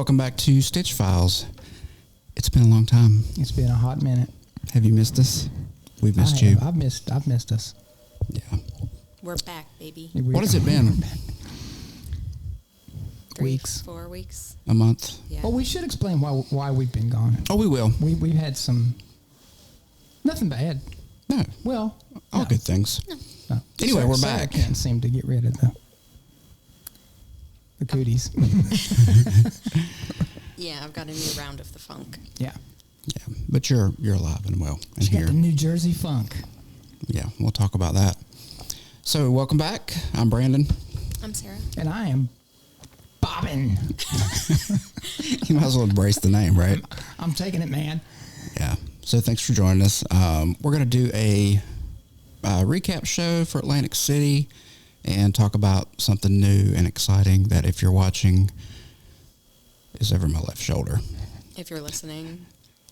welcome back to StitchPhiles. It's been a long time. It's been a hot minute. Have you missed us? We've missed you. I've missed us. Yeah. We're back, baby. What has it been? 4 weeks. A month? Yeah. Well, we should explain why we've been gone. Oh, we will. We've had some, nothing bad. No. Well, All good things. No. Anyway, we're Sarah back. Can't seem to get rid of the cooties. Yeah, I've got a new round of the funk. Yeah. Yeah. But you're alive and well and She here. got the New Jersey funk. Yeah, we'll talk about that. So, welcome back. I'm Brandon. I'm Sarah. And I am Bobbin. You might as well embrace the name, right? I'm taking it, man. Yeah. So, thanks for joining us. We're going to do a recap show for Atlantic City and talk about something new and exciting that, if you're watching, is over my left shoulder. If you're listening.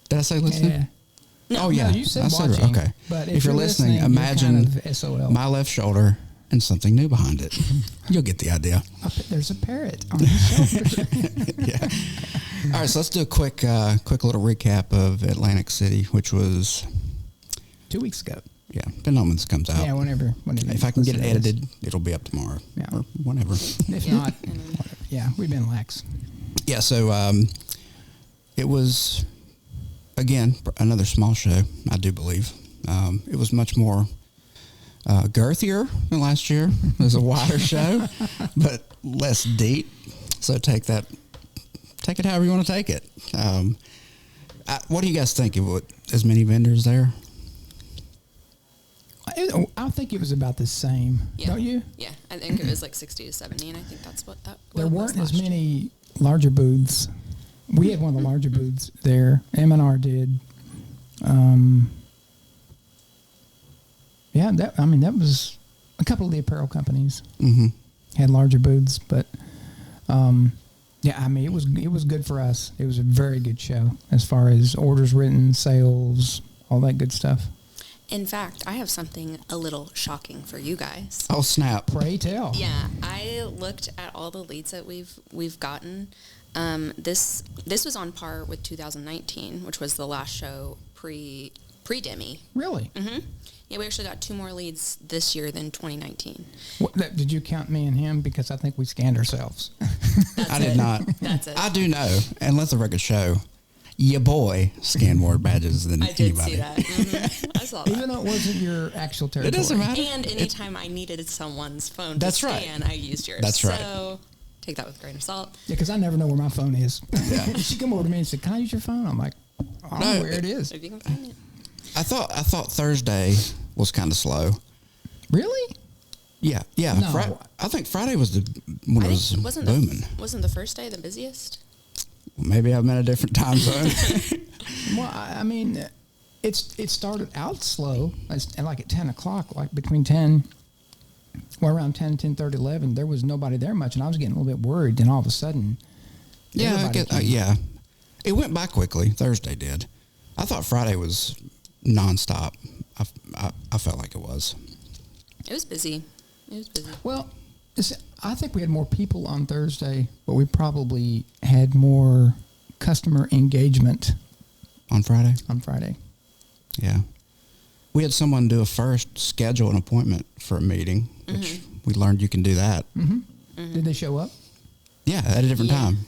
Did I say listening? Yeah. No, oh, yeah. No, you said I said watching. okay. But if you're listening, imagine you're kind of SOL. my left shoulder and something new behind it. You'll get the idea. There's a parrot on his shoulder. Yeah. All right, so let's do a quick little recap of Atlantic City, which was 2 weeks ago. yeah, depending on when this comes out. Yeah, whenever. If I can get it edited, it'll be up tomorrow. Yeah. Or whenever. If not, whatever. Yeah, we've been lax. Yeah, so it was, again, another small show, I do believe. It was much more girthier than last year. It was a wider show, but less deep. So take it however you want to take it. What do you guys think? As many vendors there? I think it was about the same, Yeah. don't you? Yeah, I think it was like 60 to 70, and I think that's what that There was weren't as last many year. larger booths. We had one of the larger booths there. M&R did. Yeah, that was a couple of the apparel companies had larger booths, but yeah, I mean it was good for us. It was a very good show as far as orders written, sales, all that good stuff. In fact, I have something a little shocking for you guys. Oh, snap. Pray tell. Yeah, I looked at all the leads that we've gotten. This was on par with 2019, which was the last show pre-Demi. Really? Mm-hmm. Yeah, we actually got 2 more leads this year than 2019. Did you count me and him? Because I think we scanned ourselves. That's I it. did not. That's it. I do know, and let the record show, your boy scanned more badges than I did anybody. see that. Mm-hmm. I saw that. Even though it wasn't your actual territory. It doesn't matter. And anytime I needed someone's phone That's to right. scan, I used yours. That's right. So take that with a grain of salt. Yeah, because I never know where my phone is. Yeah. She come over to me and said, "Can I use your phone?" I'm like, "I don't know where it is." If you can find it. I thought Thursday was kind of slow. Really? Yeah. No. I think Friday was when it was booming. Wasn't the first day the busiest? Maybe I'm in a different time zone. Well, I mean, it started out slow, and like at 10 o'clock, like between 10, well, around 10, 10:30, 11, there was nobody there much, and I was getting a little bit worried. Then all of a sudden, everybody came. Yeah. It went by quickly. Thursday did. I thought Friday was nonstop. I felt like it was. It was busy. Well, I think we had more people on Thursday, but we probably had more customer engagement On Friday? on Friday. Yeah. We had someone do schedule an appointment for a meeting, which we learned you can do that. Mm-hmm. Did they show up? Yeah, at a different time.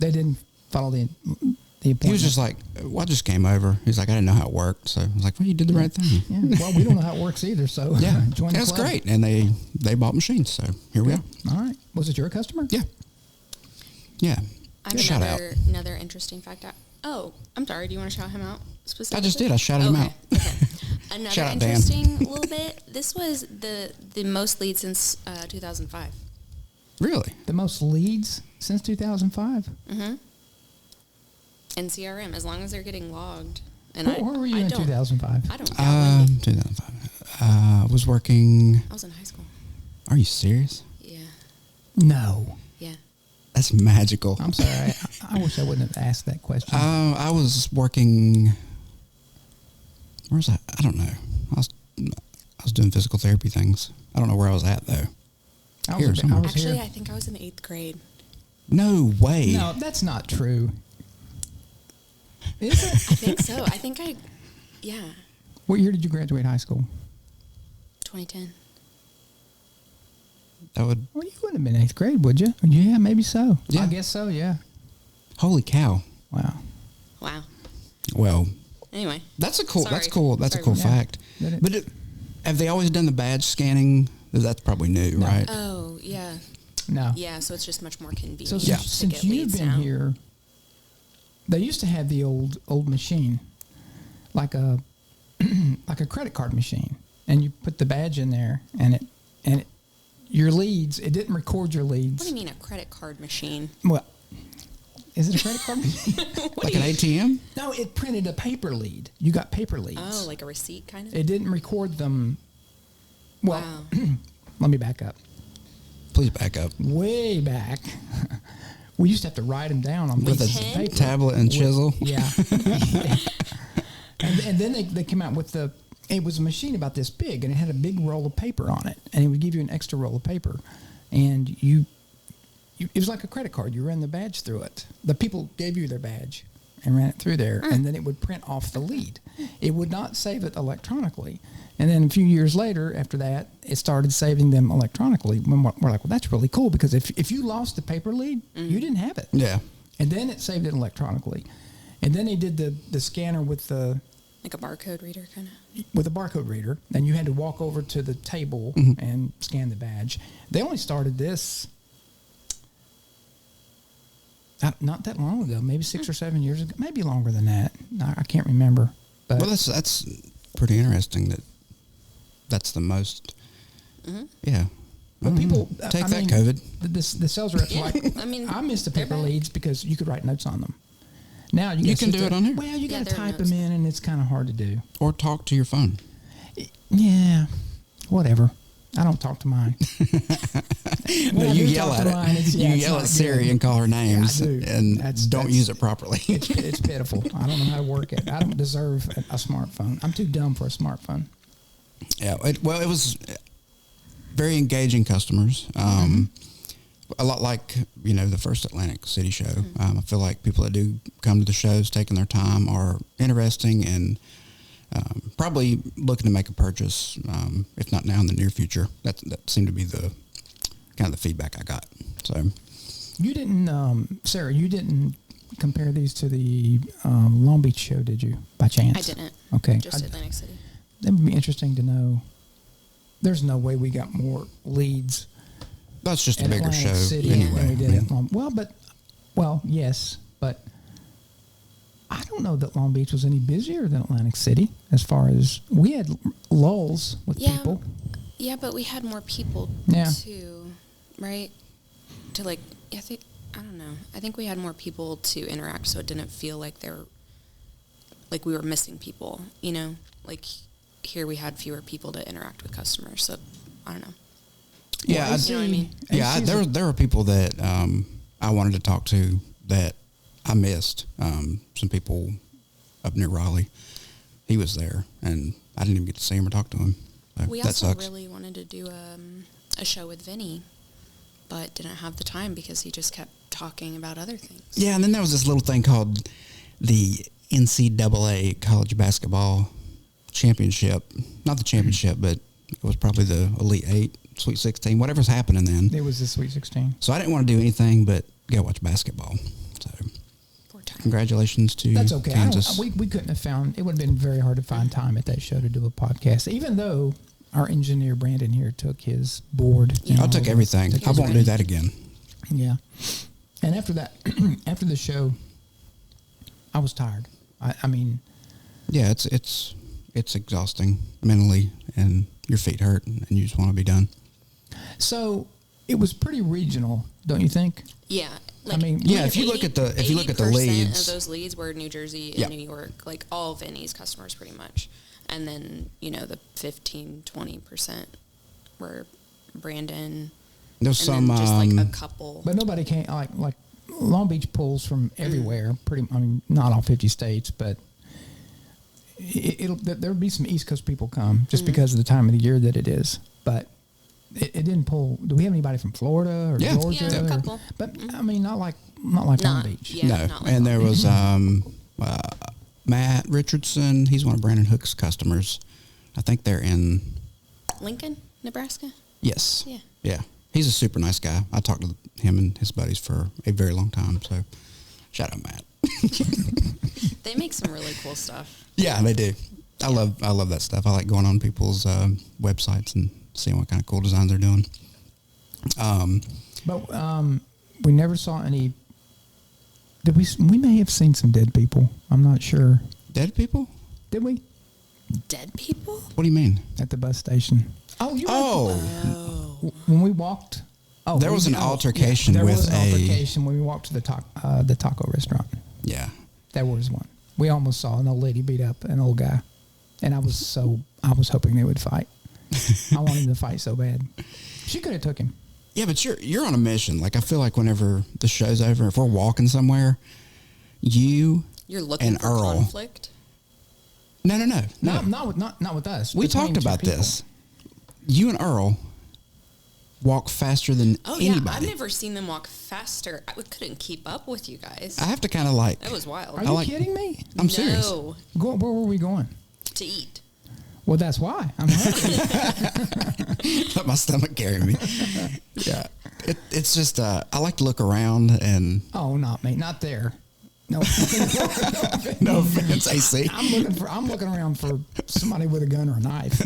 They didn't follow the appointment. He was just like, well, I just came over. He's like, I didn't know how it worked. So I was like, well, you did the right thing. Yeah. Well, we don't know how it works either, so Yeah. join the That's club. great. And they bought machines. So here we are. All right. Was it your customer? Yeah. Yeah. I have Shout out. another interesting fact. I'm sorry. Do you want to shout him out specifically? I just did. I shouted him out. Okay. Another Shout out, Dan. interesting little bit. This was the most leads since 2005. Really? The most leads since 2005? Mm-hmm. In CRM, as long as they're getting logged. And Where were you in 2005? I don't doubt Wendy. 2005. I was working. I was in high school. Are you serious? Yeah. No. Yeah. That's magical. I'm sorry. I wish I wouldn't have asked that question. I was working. Where's that? I don't know. I was doing physical therapy things. I don't know where I was at though. I Here was somewhere. Actually, here. I think I was in 8th grade. No way. No, that's not true. Is it? I think so. Yeah, What year did you graduate high school? 2010. That would. Well, you wouldn't have been 8th grade, would you? Yeah, maybe so. Yeah. I guess so, yeah. Holy cow. Wow. Wow. Well, Anyway. that's a cool. Sorry. That's cool. That's a Sorry cool about fact. Yeah. But have they always done the badge scanning? That's probably new, No. right? Oh, yeah. No. Yeah, so it's just much more convenient. So Yeah. since you've been here, they used to have the old machine, like a like a credit card machine, and you put the badge in there, and it your leads. It didn't record your leads. What do you mean a credit card machine? Well, is it a credit card machine? Like an ATM? No, it printed a paper lead. You got paper leads. Oh, like a receipt kind of? It didn't record them. Well, Wow. let me back up. Please back up. Way back, we used to have to write them down on With pieces of pen? paper. Tablet and chisel? Yeah. And then they came out with it was a machine about this big, and it had a big roll of paper on it, and it would give you an extra roll of paper, and it was like a credit card. You ran the badge through it. The people gave you their badge and ran it through there, and then it would print off the lead. It would not save it electronically. And then a few years later, after that, it started saving them electronically. We're like, well, that's really cool, because if you lost the paper lead, you didn't have it. Yeah. And then it saved it electronically. And then they did the scanner with the Like a barcode reader kind of? with a barcode reader. Then you had to walk over to the table and scan the badge. They only started this not that long ago, maybe 6 or 7 years ago, maybe longer than that. I can't remember. But Well, that's pretty interesting that's the most. Yeah. But people, Take I that, mean, COVID. The sales reps are like, I miss the paper they're back. leads because you could write notes on them. Now you You gotta can sit do it there- on here. Well, you Yeah, got to there are type notes. them in, and it's kind of hard to do. Or talk to your phone. Yeah, whatever. I don't talk to mine. No, When I you do yell talk at to it. mine, it's You it's yell not at Siri good. and call her names, Yeah, I do. and That's- don't that's- use it properly. It's pitiful. I don't know how to work it. I don't deserve a smartphone. I'm too dumb for a smartphone. Yeah. It was very engaging customers. A lot like, the first Atlantic City show. I feel like people that do come to the shows, taking their time, are interesting and probably looking to make a purchase, if not now, in the near future. That seemed to be the kind of the feedback I got. So You didn't, Sarah, you didn't compare these to the Long Beach show, did you, by chance? I didn't. Okay. Just Atlantic City. That would be interesting to know. There's no way we got more leads that's just a at bigger Atlantic show City anyway. than we did I mean, at Long. Well, yes, but I don't know that Long Beach was any busier than Atlantic City. As far as we had lulls with people. Yeah, but we had more people Yeah. too, right? To I don't know. I think we had more people to interact, so it didn't feel like we were missing people, Like here we had fewer people to interact with customers, so I don't know. Yeah, Well, You know what I mean? Yeah, there were people that I wanted to talk to that I missed. Some people up near Raleigh. He was there, and I didn't even get to see him or talk to him. So We that also sucks. really wanted to do a show with Vinny, but didn't have the time because he just kept talking about other things. Yeah, and then there was this little thing called the NCAA College Basketball Championship. Not the championship, but it was probably the Elite Eight, Sweet 16, whatever's happening then. It was the Sweet 16. So I didn't want to do anything but go watch basketball. So Poor time. congratulations to That's okay. Kansas. We couldn't have found, it would have been very hard to find time at that show to do a podcast, even though our engineer Brandon here took his board. Yeah. I took everything. I won't do that again. Yeah. And after that, after the show, I was tired. I mean, Yeah, it's exhausting mentally, and your feet hurt, and you just want to be done. so it was pretty regional, don't you think? Yeah. I mean, yeah, if you look at the 80% leads- of those leads were New Jersey and Yep. New York, like all Vinny's customers pretty much. And then, the 15-20% were Brandon. There's And some then just like a couple. But nobody came, like Long Beach pulls from everywhere, not all 50 states, but there'll be some East Coast people come just because of the time of the year that it is. But it didn't pull. Do we have anybody from Florida or Yeah. Georgia? Yeah, a or- couple. But I mean, not like Long Beach. Yeah, no, not like and there Long was Matt Richardson. He's one of Brandon Hook's customers. I think they're in Lincoln, Nebraska. yes, Yeah. yeah. He's a super nice guy. I talked to him and his buddies for a very long time. So, shout out Matt. They make some really cool stuff. Yeah, they do. I love that stuff. I like going on people's websites and seeing what kind of cool designs they're doing. But we never saw any. Did we? We may have seen some dead people. I'm not sure. Dead people? Did we? Dead people? What do you mean? At the bus station. Oh, you. Oh. When we walked. Oh, There was an altercation there with was an a- altercation when we walked to the taco restaurant. Yeah. There was one. We almost saw an old lady beat up an old guy, and I was hoping they would fight. I wanted them to fight so bad. She could have took him. Yeah, but you're on a mission. Like I feel like whenever the show's over, if we're walking somewhere, you're looking and for Earl. conflict? No. Not with us. We between talked two about people. this. You and Earl walk faster than Oh, anybody. yeah. I've never seen them walk faster. I couldn't keep up with you guys. I have to kind of like. That was wild. Are you like- kidding me? I'm serious. No, Where were we going? to eat. Well, that's why. I'm hungry. Let my stomach carry me. Yeah, it's just I like to look around and Oh, not me. Not there. No. no offense, AC. I'm looking around for somebody with a gun or a knife.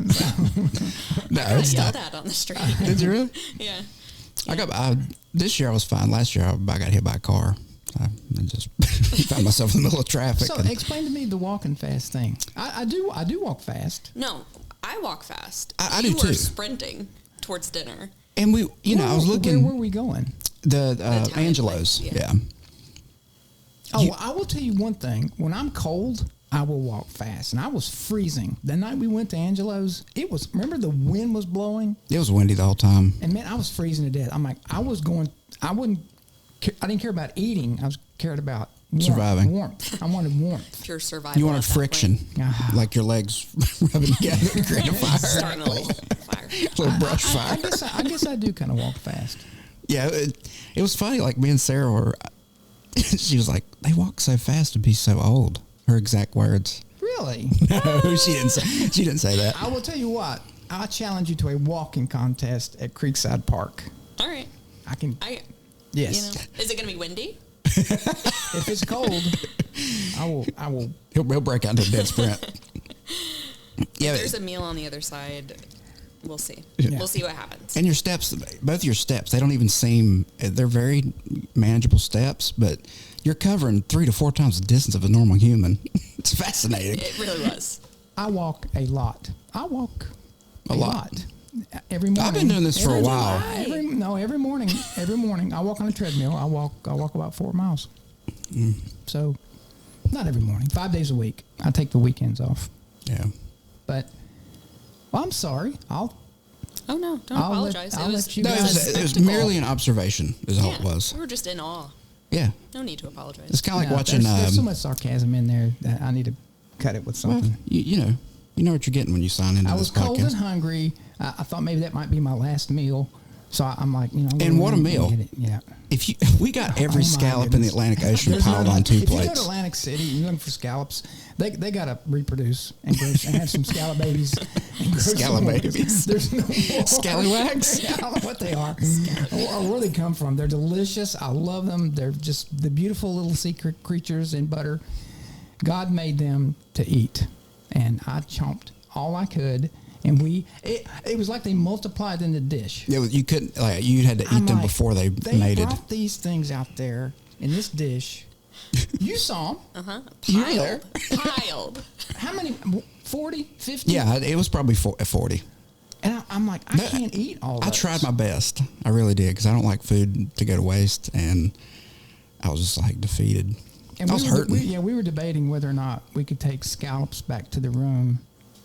No, I got it's yelled not. at on the street. Did you really? Yeah. This year I was fine. Last year I got hit by a car. I just found myself in the middle of traffic. So and explain to me the walking fast thing. I do walk fast. No, I walk fast. I You do were too. sprinting towards dinner. And we, I was looking. Where were we going? The Italian Angelo's. place, Yeah. yeah. Oh, well, I will tell you one thing. When I'm cold, I will walk fast. And I was freezing. The night we went to Angelo's, remember the wind was blowing? It was windy the whole time. And man, I was freezing to death. I'm like, I didn't care about eating. I was cared about Surviving. warmth. I wanted warmth. Pure survival. You wanted at that friction, Ah. like your legs rubbing together to create a point. fire. Starting a little fire. Little brush fire. I guess I do kind of walk fast. Yeah, it was funny. Like me and Sarah were. She was like, "They walk so fast to be so old." Her exact words. Really? No, she didn't say. She didn't say that. I will tell you what. I challenge you to a walking contest at Creekside Park. All right. I can. You Yes. know, is it going to be windy? If it's cold, I will. He'll break out into a dead sprint. Yeah, There's a meal on the other side. We'll see. Yeah. We'll see what happens. and your steps, both your steps, they don't even seem. They're very manageable steps, but you're covering 3 to 4 times the distance of a normal human. It's fascinating. It really was. I walk a lot. I walk A a lot. lot. Every morning. I've been doing this for a while. Every morning. Every morning, I walk on a treadmill. I walk about 4 miles. So, not every morning. 5 days a week. I take the weekends off. Yeah. But, well, I'm sorry. Oh no! Don't I'll let- apologize. I'll it was, let you No, it was spectacle. merely an observation. Is all Yeah, it was. We were just in awe. Yeah. No need to apologize. It's kind of like No, watching. There's so much sarcasm in there that I need to cut it with Well, something. you know what you're getting when you sign into I this was cold and podcast. hungry. I thought maybe that might be my last meal. So I'm like, I'm And gonna what a meal. get it. Yeah. If we got every Oh, my scallop in the goodness. Atlantic Ocean There's piled no- on 2 if you go plates. to Atlantic City and you're looking for scallops, they got to reproduce and have some scallop babies. And grow some Scallop more. babies. There's no more. Scallywags? I don't know what they are or where they come from. They're delicious. I love them. They're just the beautiful little secret creatures in butter. God made them to eat, and I chomped all I could. And it was like they multiplied in the dish. You couldn't, like, you had to eat I'm them like, before they They mated. brought these things out there in this dish. You saw them. You were there. Piled. How many? 40, 50? Yeah, it was probably 40. And I'm like, I can't eat all I those. tried my best. I really did, because I don't like food to go to waste, and I was just like defeated. And I was hurting. We were debating whether or not we could take scallops back to the room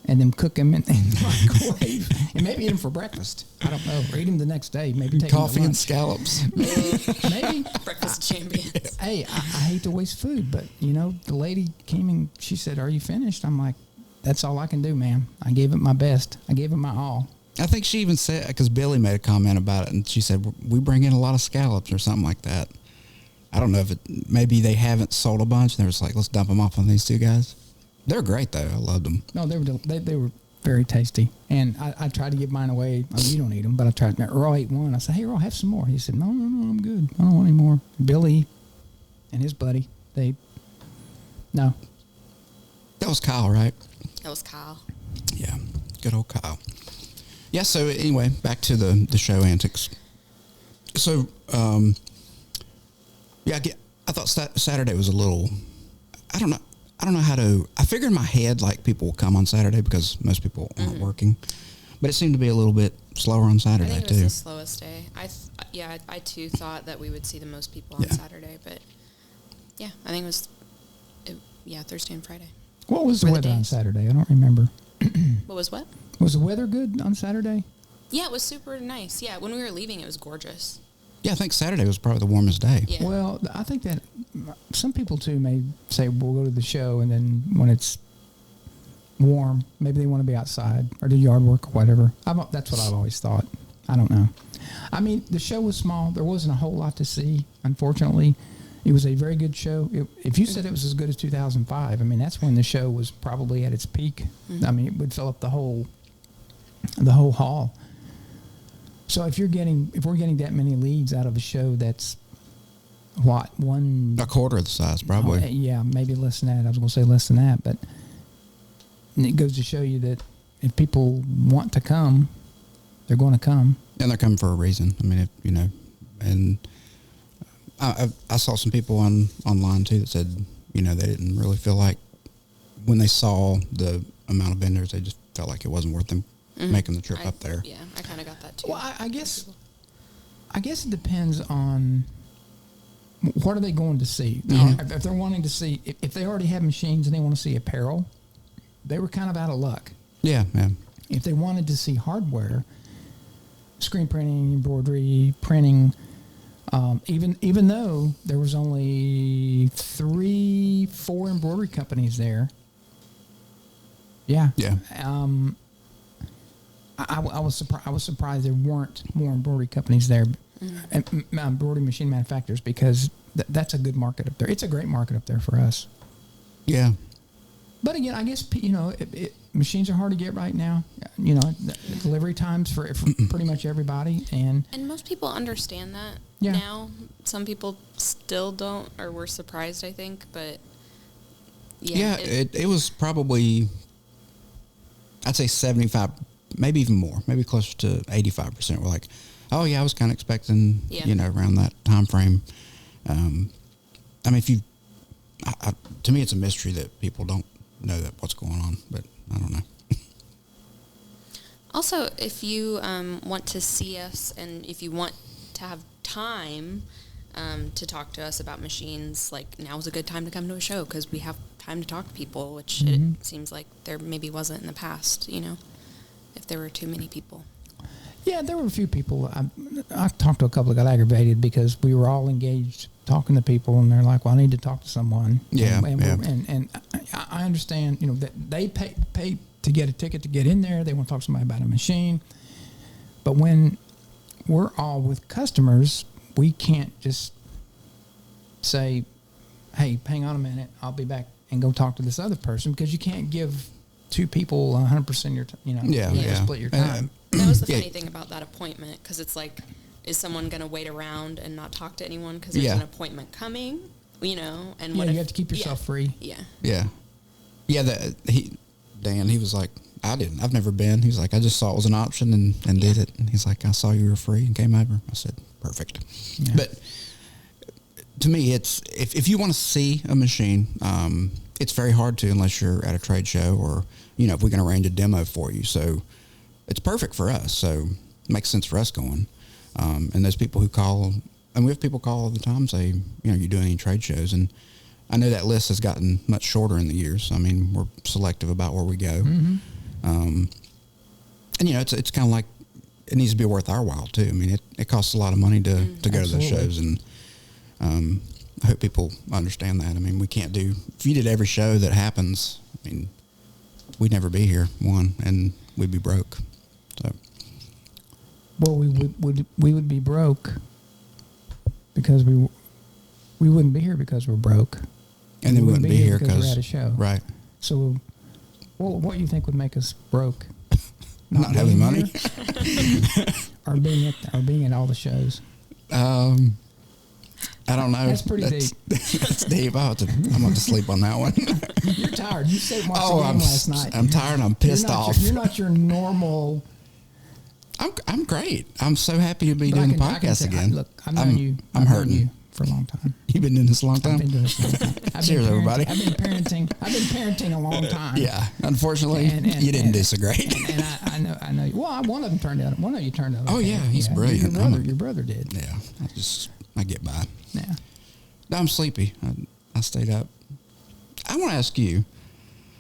and then cook them in the microwave and maybe eat them for breakfast. I don't know. Or eat them the next day. Maybe take Coffee them and to scallops. lunch. Maybe. Breakfast champions. Hey, I hate to waste food, but, the lady came and she said, "Are you finished?" I'm like, "That's all I can do, ma'am. I gave it my best. I gave it my all." I think she even said, because Billy made a comment about it, and she said, we bring in a lot of scallops or something like that. I don't know if maybe they haven't sold a bunch, and they're just like, let's dump them off on these two guys. They're great, though. I loved them. No, they were very tasty. And I tried to give mine away. I mean, you don't eat them, but I tried. Earl ate one. I said, hey, Earl, have some more. He said, no, I'm good. I don't want any more. Billy and his buddy, no. That was Kyle, right? That was Kyle. Yeah, good old Kyle. Yeah, so anyway, back to the show antics. So, yeah, I thought Saturday was a little, I don't know how to, I figured in my head, like, people will come on Saturday because most people aren't working. But it seemed to be a little bit slower on Saturday, I think too. it was the slowest day. I too thought that we would see the most people on Saturday, but yeah, I think it was, Thursday and Friday. What was the weather on Saturday? I don't remember. What was what? Was the weather good on Saturday? Yeah, it was super nice. Yeah, when we were leaving, it was gorgeous. Yeah, I think Saturday was probably the warmest day. Yeah. Well, I think that some people, too, may say, we'll go to the show, and then when it's warm, maybe they want to be outside or do yard work or whatever. That's what I've always thought. I don't know. I mean, the show was small. There wasn't a whole lot to see, unfortunately. It was a very good show. If you said it was as good as 2005, I mean, that's when the show was probably at its peak. I mean, it would fill up the whole hall. So if we're getting that many leads out of a show that's a quarter of the size, probably. Yeah, maybe less than that. I was going to say less than that, but it goes to show you that if people want to come, they're going to come, and they're coming for a reason. I mean, and I saw some people online too that said, they didn't really feel like when they saw the amount of vendors, they just felt like it wasn't worth them making the trip up there. Yeah, I kind of got that too. Well, I guess it depends on what are they going to see. If they're wanting to see, if they already have machines and they want to see apparel, they were kind of out of luck. Yeah, yeah. If they wanted to see hardware, screen printing, embroidery, printing, even though there was only 3-4 embroidery companies there. Yeah. Yeah. I was surprised there weren't more embroidery companies there, embroidery machine manufacturers, because that's a good market up there. It's a great market up there for us. Yeah. But again, I guess machines are hard to get right now. Delivery times for pretty much everybody, and most people understand that now. Some people still don't, or were surprised, I think. But yeah, it was probably, I'd say 75, maybe even more, maybe closer to 85%. We're like, oh yeah, I was kind of expecting, around that time frame. I mean, to me, it's a mystery that people don't know that what's going on, but I don't know. Also, if you want to see us, and if you want to have time to talk to us about machines, like, now's a good time to come to a show, because we have time to talk to people, which it seems like there maybe wasn't in the past, if there were too many people. Yeah, there were a few people. I talked to a couple that got aggravated because we were all engaged talking to people, and they're like, well, I need to talk to someone. Yeah. And I understand, that they pay to get a ticket to get in there. They want to talk to somebody about a machine. But when we're all with customers, we can't just say, hey, hang on a minute, I'll be back and go talk to this other person, because you can't give two people 100% of your time. You split your time. That was the funny thing about that appointment, because it's like, is someone going to wait around and not talk to anyone because there's an appointment coming, and what you have to keep yourself free. Yeah. Dan, he was like, I've never been. He was like, I just saw it was an option and did it. And he's like, I saw you were free and came over. I said, perfect. Yeah. But to me, it's, if you want to see a machine, it's very hard to, unless you're at a trade show, or, if we can arrange a demo for you. So it's perfect for us. So it makes sense for us going. And those people who call, and we have people call all the time, say, you doing any trade shows? And I know that list has gotten much shorter in the years. I mean, we're selective about where we go. Mm-hmm. And, it's kind of like, it needs to be worth our while too. I mean, it costs a lot of money to go to those shows. And I hope people understand that. I mean, we can't if you did every show that happens, I mean, we'd never be here, and we'd be broke. So Well, we would be broke because we wouldn't be here because we're broke, and then we wouldn't be here because we're at a show. Right. So, what do you think would make us broke? Not having money, or being at all the shows. I don't know. That's pretty deep. That's deep. I'm going to sleep on that one. You're tired. You stayed and watched the game last night. I'm tired. I'm pissed off. You're not your normal. I'm great. I'm so happy to be doing the podcast again. Look, I've known you. I'm hurting you for a long time. You've been doing this a long time? I've been doing this a long time. Cheers, everybody. I've been parenting a long time. Yeah. Unfortunately, you didn't do so great. And I know. Well, one of them turned out. One of you turned out. Oh okay. yeah, he's brilliant. Your brother did. Yeah. I get by. Yeah. No, I'm sleepy. I stayed up. I want to ask you,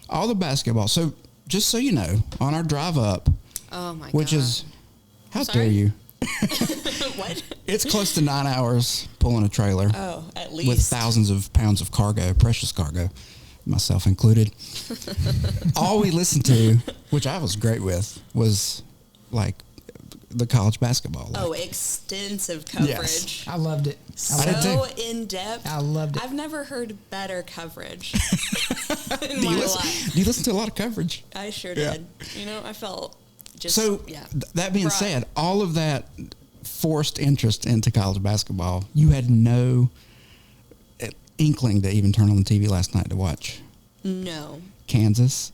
all the basketball. So just so you know, on our drive up, oh my god, which is, how dare you? What? It's close to 9 hours pulling a trailer. Oh, at least. With thousands of pounds of cargo, precious cargo, myself included. All we listened to, which I was great with, was like the college basketball. Like. Oh, extensive coverage. Yes. I loved it. So in depth. I loved it. I've never heard better coverage in Do my you life. Do you listen to a lot of coverage? I sure Yeah. did. You know, I felt just that being said, all of that forced interest into college basketball, you had no inkling to even turn on the TV last night to watch. No. Kansas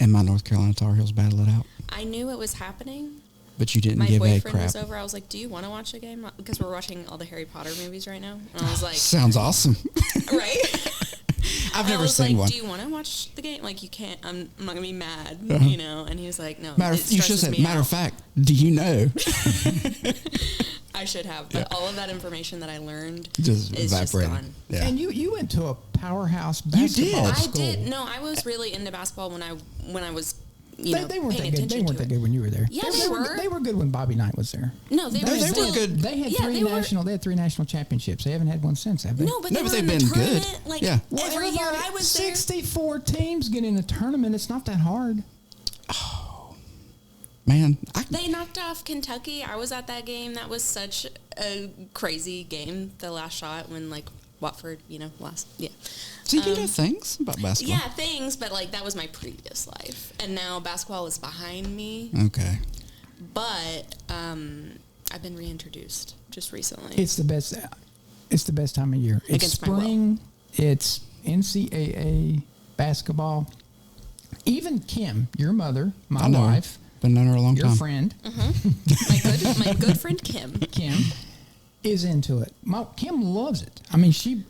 and my North Carolina Tar Heels battle it out. I knew it was happening. But you didn't My give a boyfriend crap. was over. I was like, "Do you want to watch a game?" Because we're watching all the Harry Potter movies right now. And I was like, "Sounds awesome." Right? I've never seen like, one. "Do you want to watch the game? Like, you can't. I'm not gonna be mad, Uh-huh. you know." And he was like, "No." You should have said, "Matter of fact, do you know?" I should have, but all of that information that I learned just is evaporated. just gone. Yeah. And you went to a powerhouse basketball did. school. I did. No, I was really into basketball when I was. They weren't paying that good. They attention weren't to that it. good when you were there. Yeah, they were. They were good when Bobby Knight was there. No, they were still good. They had They had 3 national championships. They haven't had one since, have they? No, but No, they but were in they've the been good. tournament. Like Yeah. every year I was there. 64 teams get in the tournament. It's not that hard. Man, They knocked off Kentucky. I was at that game. That was such a crazy game. The last shot when Watford, lost. Yeah. so you know things about basketball. Yeah, things, but that was my previous life, and now basketball is behind me. Okay. But I've been reintroduced just recently. It's the best. It's the best time of year. It's Against my will. spring. It's NCAA basketball. Even Kim, your mother, my I know her. wife, Been known her a long your time. friend, my good friend Kim. Kim, is into it. Kim loves it. I mean, she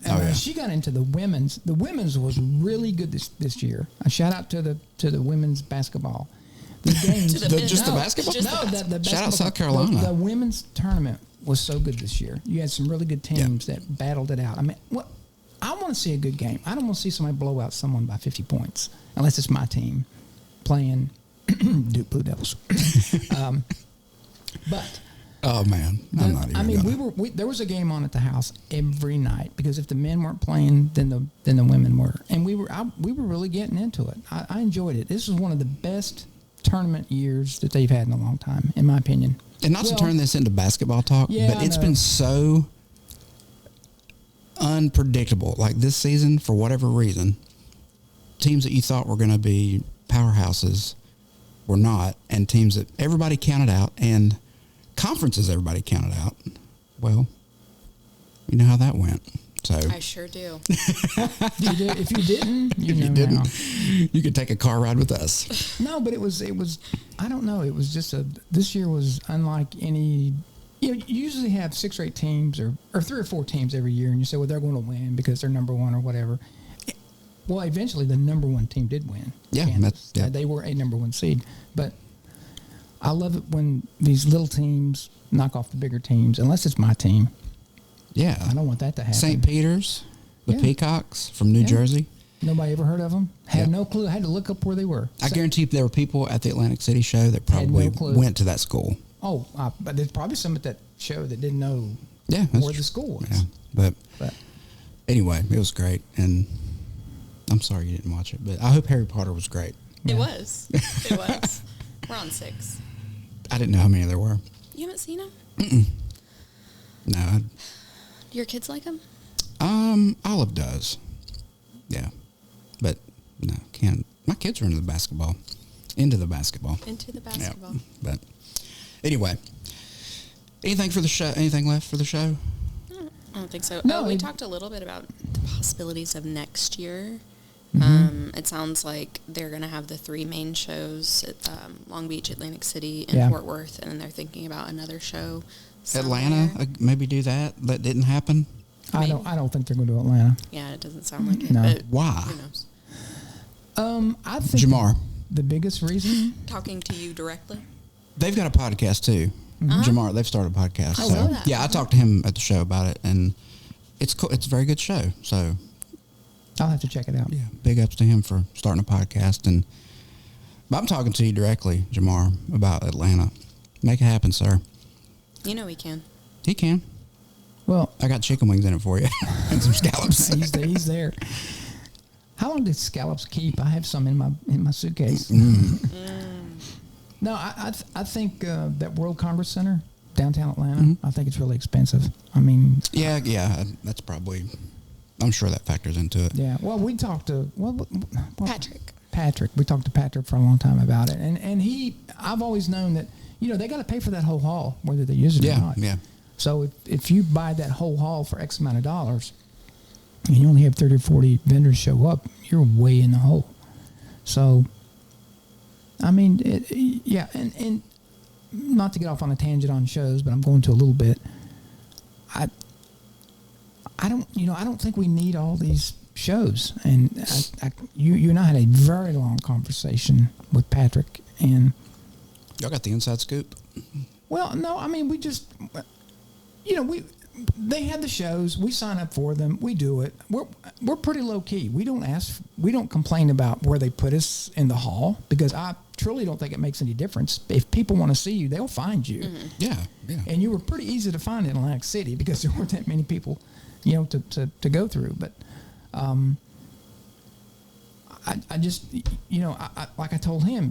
got into the women's. The women's was really good this year. A shout out to the women's basketball. The games, To the men. Just the No, basketball? just no, the Shout out basketball- South Carolina. The women's tournament was so good this year. You had some really good teams that battled it out. I mean, I want to see a good game. I don't want to see somebody blow out someone by 50 points, unless it's my team playing Duke Blue Devils. But Oh man, I'm not even. I mean, gonna. there was a game on at the house every night because if the men weren't playing, then the women were, and we were really getting into it. I enjoyed it. This was one of the best tournament years that they've had in a long time, in my opinion. And not to turn this into basketball talk, Yeah, but I it's know. been so unpredictable. Like this season, for whatever reason, teams that you thought were going to be powerhouses were not, and teams that everybody counted out, and conferences everybody counted out. Well, you know how that went. So I sure do. If you didn't, you if know you didn't, now. you could take a car ride with us. No, but it was. I don't know. It was just this year was unlike any. You usually have 6 or 8 teams or 3 or 4 teams every year, and you say, well, they're going to win because they're number one or whatever. Well, eventually the number one team did win. Yeah, Kansas. yeah. They were a number one seed. But I love it when these little teams knock off the bigger teams, unless it's my team. Yeah, I don't want that to happen. St. Peter's, the Yeah. Peacocks from New Yeah. Jersey. Nobody ever heard of them. Had Yeah. no clue. Had to look up where they were. I guarantee there were people at the Atlantic City show that Had no probably clue. went to that school. Oh, but there's probably some at that show that didn't know Yeah, that's where true. the school was. Yeah, but But anyway, it was great, and I'm sorry you didn't watch it, but I hope Harry Potter was great. It was. It was. We're on 6. I didn't know how many there were. You haven't seen him? No. Do your kids like him? Olive does. Yeah. But no, can't. My kids are into the basketball. Into the basketball. Yeah. But anyway, anything for the show? Anything left for the show? I don't think so. No, We talked a little bit about the possibilities of next year. It sounds like they're going to have the 3 main shows at Long Beach, Atlantic City, and Fort Worth, and then they're thinking about another show somewhere. Atlanta, maybe do that. That didn't happen. I don't think they're going to do Atlanta. Yeah, it doesn't sound like it. No. But Why? Who knows? I think Jamar. the biggest reason. Talking to you directly? They've got a podcast too. Jamar, they've started a podcast. I love that. Yeah, I talked to him at the show about it, and it's cool. It's a very good show. So I'll have to check it out. yeah, big ups to him for starting a podcast. And but I'm talking to you directly, Jamar, about Atlanta. Make it happen, sir. You know he can. He can. Well, I got chicken wings in it for you and some scallops. he's there. How long did scallops keep? I have some in my suitcase. No, I think that World Congress Center downtown Atlanta. I think it's really expensive. I mean, Yeah, that's probably. I'm sure that factors into it. yeah. Well, we talked to Patrick. We talked to Patrick for a long time about it, and I've always known that they got to pay for that whole hall whether they use it or not. Yeah. So if you buy that whole hall for X amount of dollars, and you only have 30 or 40 vendors show up, you're way in the hole. So, I mean, and not to get off on a tangent on shows, but I'm going to a little bit. I don't think we need all these shows. And you and I had a very long conversation with Patrick, and Y'all got the inside scoop. well, no, I mean, we just, they had the shows. We sign up for them. We do it. We're pretty low key. We don't complain about where they put us in the hall, because I truly don't think it makes any difference. If people want to see you, they'll find you. Yeah. And you were pretty easy to find in Atlantic City because there weren't that many people, to go through. But I just, like I told him,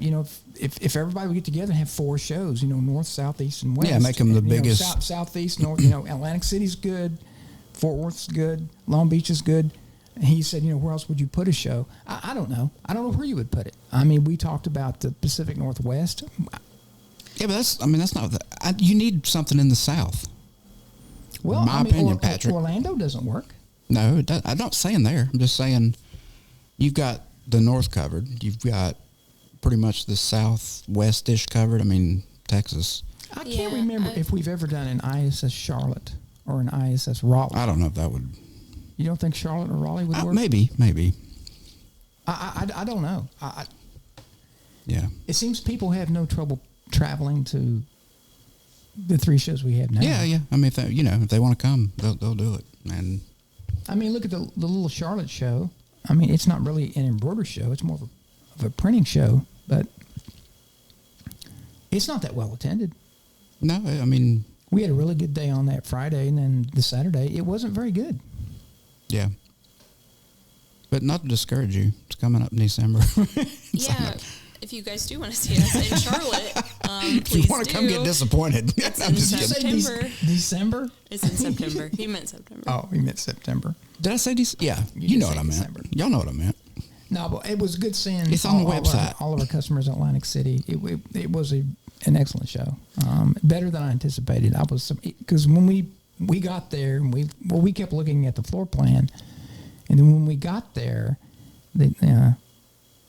if everybody would get together and have 4 shows, north, south, east, and west. Yeah, make them the biggest. Southeast, north, Atlantic City's good, Fort Worth's good, Long Beach is good. And he said, where else would you put a show? I don't know. I don't know where you would put it. I mean, we talked about the Pacific Northwest. Yeah, but that's not. You need something in the South. Well, in my opinion, Patrick. Orlando doesn't work. No, I'm not saying there. I'm just saying you've got the North covered. You've got pretty much the Southwest-ish covered. I mean, Texas. I can't remember if we've ever done an ISS Charlotte or an ISS Raleigh. I don't know if that would. You don't think Charlotte or Raleigh would work? Maybe. I don't know. Yeah. It seems people have no trouble traveling to the 3 shows we have now. Yeah. I mean, if they want to come, they'll do it. And I mean, look at the little Charlotte show. I mean, it's not really an embroidery show. It's more of a printing show, but it's not that well attended. no, I mean, We had a really good day on that Friday, and then the Saturday, it wasn't very good. yeah. But not to discourage you, it's coming up in December. Yeah, if you guys do want to see us in Charlotte, If please you want to do. come get disappointed. It's I'm in just kidding. September. December? It's in September. He meant September. Oh, he meant September. Did I say December? Yeah, You you did know say what I meant. December. Y'all know what I meant. No, but it was good seeing It's on the website. all of our customers in Atlantic City. It was an excellent show. Better than I anticipated. Because when we got there, and we kept looking at the floor plan, and then when we got there,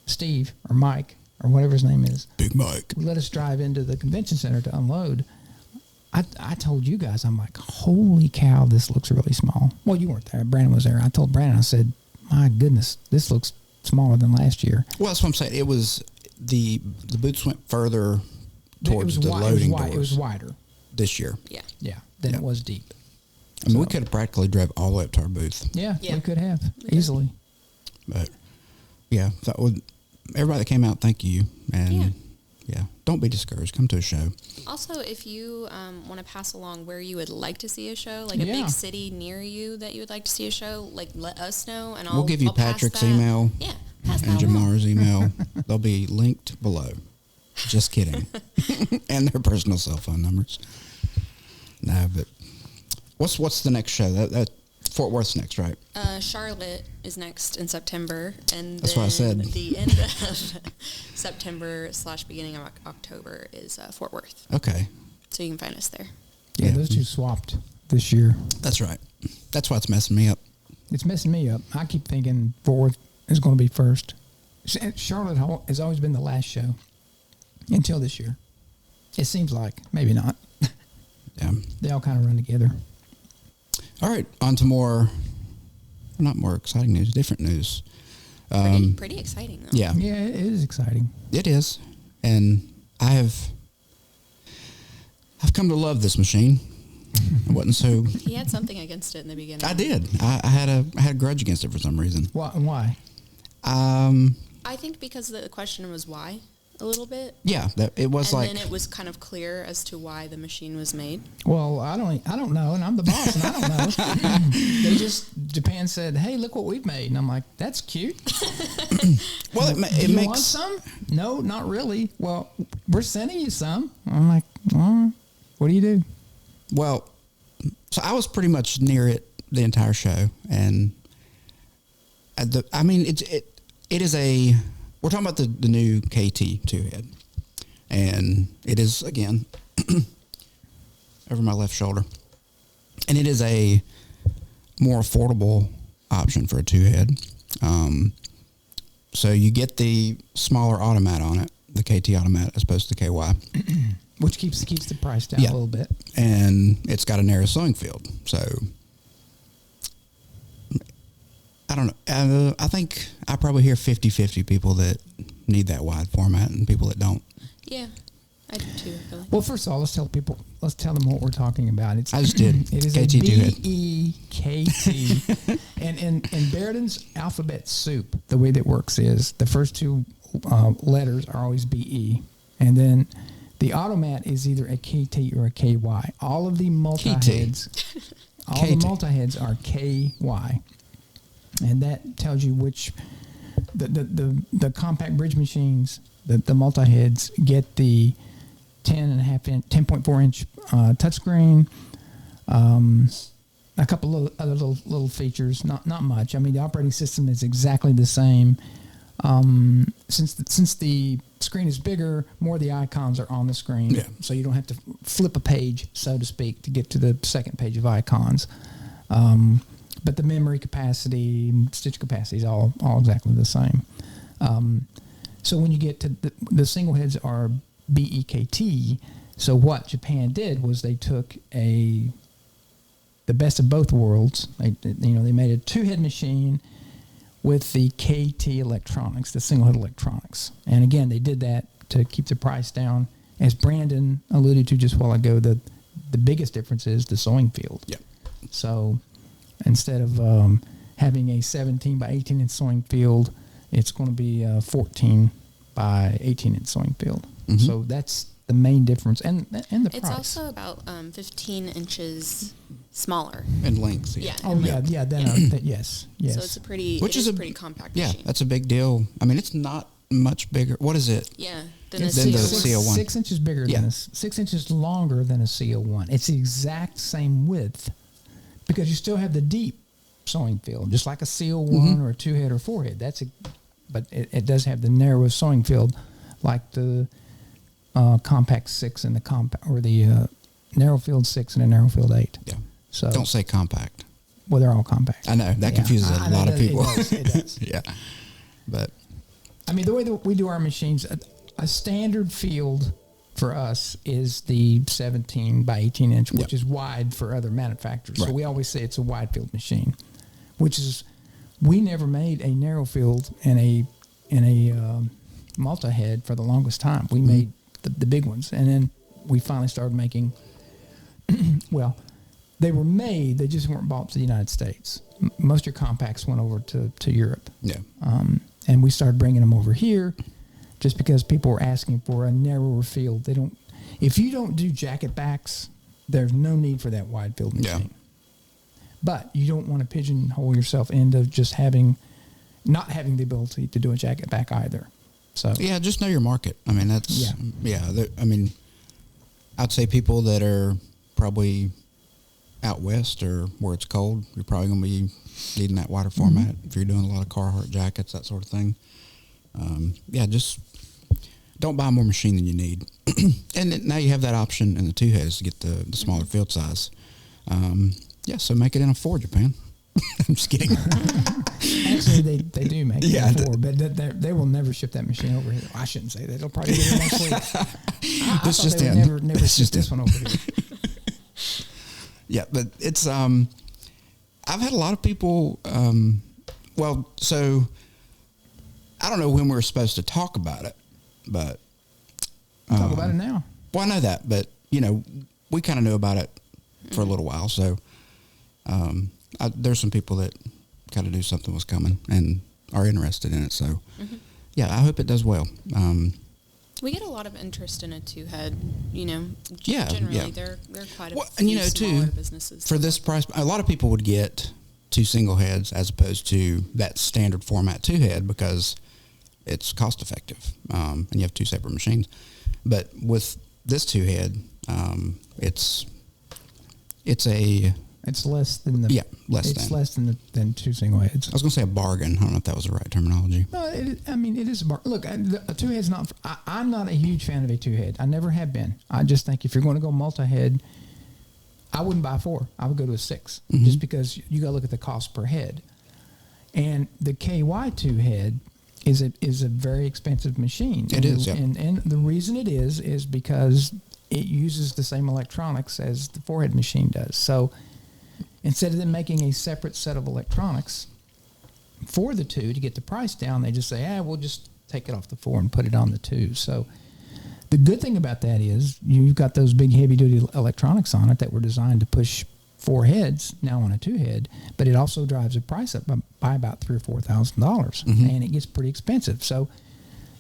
Steve or Mike or whatever his name is, Big Mike. let us drive into the convention center to unload. I told you guys, I'm like, holy cow, this looks really small. Well, you weren't there. Brandon was there. I told Brandon, I said, my goodness, this looks smaller than last year. Well, that's what I'm saying. It was the booths went further towards the loading doors. It was wider. This year. Yeah. Than it was deep. I mean, we could have practically drove all the way up to our booth. Yeah, Yeah. we could have easily. But yeah, that would everybody that came out, thank you. And yeah, don't be discouraged. Come to a show. Also, if you want to pass along where you would like to see a show, like a Yeah. big city near you that you would like to see a show, like let us know, and We'll give you I'll pass Patrick's that. email Yeah, pass and that along. Jamar's email. They'll be linked below. Just kidding. And their personal cell phone numbers. No, but what's the next show? That Fort Worth's next, right? Charlotte is next in September, and That's then what I said. the end of September / beginning of October is Fort Worth. Okay. So you can find us there. Yeah, those two swapped this year. That's right. That's why it's messing me up. It's messing me up. I keep thinking Fort Worth is going to be first. Charlotte has always been the last show until this year. It seems like. Maybe not. Yeah. They all kind of run together. All right, on to not more exciting news, different news. Pretty exciting, though. Yeah. Yeah, it is exciting. It is. And I've come to love this machine. I wasn't so... He had something against it in the beginning. I did. I had a grudge against it for some reason. Why? I think because the question was why a little bit. Yeah, it was and like... then it was kind of clear as to why the machine was made. Well, I don't know, and I'm the boss, and I don't know. Japan said, "Hey, look what we've made," and I'm like, "That's cute." Well, it you makes... want some? No, not really. Well, we're sending you some. I'm like, well, what do you do? Well, so I was pretty much near it the entire show, and it is a... We're talking about the new KT 2-head, and it is, again, over my left shoulder, and it is a more affordable option for a 2-head. So you get the smaller automat on it, the KT automat, as opposed to the KY. Which keeps the price down a little bit. And it's got a narrow sewing field, so... I don't know. I think I probably hear 50-50 people that need that wide format and people that don't. Yeah, I do too, really. Well, first of all, let's tell them what we're talking about. I just did. It is KT a 2-head. BEKT. and in Barudan's alphabet soup, the way that works is the first two letters are always BE. And then the automat is either a KT or a KY. All of the multi-heads, the multi-heads are KY. And that tells you which the compact bridge machines, the multi-heads, get the 10.4 inch touchscreen, a couple of other little features, not much. I mean, the operating system is exactly the same. Since the screen is bigger, more of the icons are on the screen, so you don't have to flip a page, so to speak, to get to the second page of icons. But the memory capacity, stitch capacity is all exactly the same. So when you get to the single heads are BEKT. So what Japan did was they took the best of both worlds. They made a 2-head machine with the KT electronics, the single head electronics. And again, they did that to keep the price down. As Brandon alluded to just a while ago, the biggest difference is the sewing field. Yeah. So instead of having a 17 by 18 inch sewing field, it's going to be a 14 by 18 inch sewing field. Mm-hmm. So that's the main difference, and the price. It's also about 15 inches smaller in length. Yeah. Oh yeah. Yes. So it's a pretty compact machine. Yeah, that's a big deal. I mean, it's not much bigger. What is it? Yeah. Than the CO1. 6 inches bigger than 6 inches longer than a CO1. It's the exact same width. Because you still have the deep sewing field, just like a CO1 or a 2-head or 4-head. But it does have the narrow sewing field, like the compact 6 and the narrow field 6 and a narrow field 8. Yeah. So don't say compact. Well, they're all compact. I know that confuses a lot of people. It does. Yeah, but I mean, the way that we do our machines, a standard field for us is the 17 by 18 inch, which is wide for other manufacturers. Right. So we always say it's a wide field machine, which is, we never made a narrow field in a multi-head for the longest time. We made the big ones, and then we finally started making, well, they were made, they just weren't bought to the United States. Most of your compacts went over to Europe. Yeah. And we started bringing them over here, just because people were asking for a narrower field. If you don't do jacket backs, there's no need for that wide field machine. Yeah. But you don't want to pigeonhole yourself into just not having the ability to do a jacket back either. So yeah, just know your market. I mean, that's I mean, I'd say people that are probably out west or where it's cold, you're probably going to be needing that wider format if you're doing a lot of Carhartt jackets, that sort of thing. Just don't buy more machine than you need. And then now you have that option in the 2 heads to get the smaller field size. So make it in a 4, Japan. I'm just kidding. Actually, they do make it in 4, but they will never ship that machine over here. I shouldn't say that. They'll probably get it next week. I thought they would never ship this one over here. Yeah, but it's I've had a lot of people. So I don't know when we're supposed to talk about it, but talk about it now. Well, I know that, but we kind of knew about it for a little while. So there's some people that kind of knew something was coming and are interested in it. So I hope it does well. We get a lot of interest in a 2-head, Yeah, generally they're quite a few smaller businesses. For this price, a lot of people would get 2 single heads as opposed to that standard format 2-head because it's cost effective, and you have 2 separate machines. But with this 2-head, it's less than the less than 2 single heads. I was going to say a bargain. I don't know if that was the right terminology. No, it is a bargain. Look, a 2-head's not. I'm not a huge fan of a 2-head. I never have been. I just think if you're going to go multi-head, I wouldn't buy a 4. I would go to a 6, just because you got to look at the cost per head. And the KY 2-head is a very expensive machine. It is, yeah. And the reason it is because it uses the same electronics as the 4-head machine does. So instead of them making a separate set of electronics for the 2 to get the price down, they just say, we'll just take it off the 4 and put it on the 2. So the good thing about that is you've got those big heavy-duty electronics on it that were designed to push 4 heads now on a 2-head, but it also drives the price up by about $3,000 or $4,000, and it gets pretty expensive. So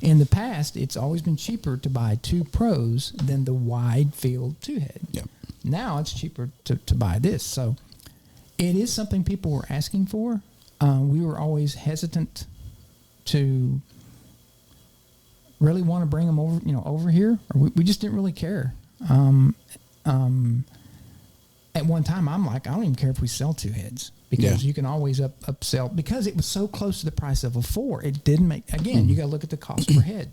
in the past, it's always been cheaper to buy 2 Pros than the wide field 2-head. Yep. Now it's cheaper to buy this. So it is something people were asking for. We were always hesitant to really want to bring them over here. Or we just didn't really care. At one time, I'm like, I don't even care if we sell 2 heads because you can always upsell because it was so close to the price of a 4. It didn't make you got to look at the cost per head.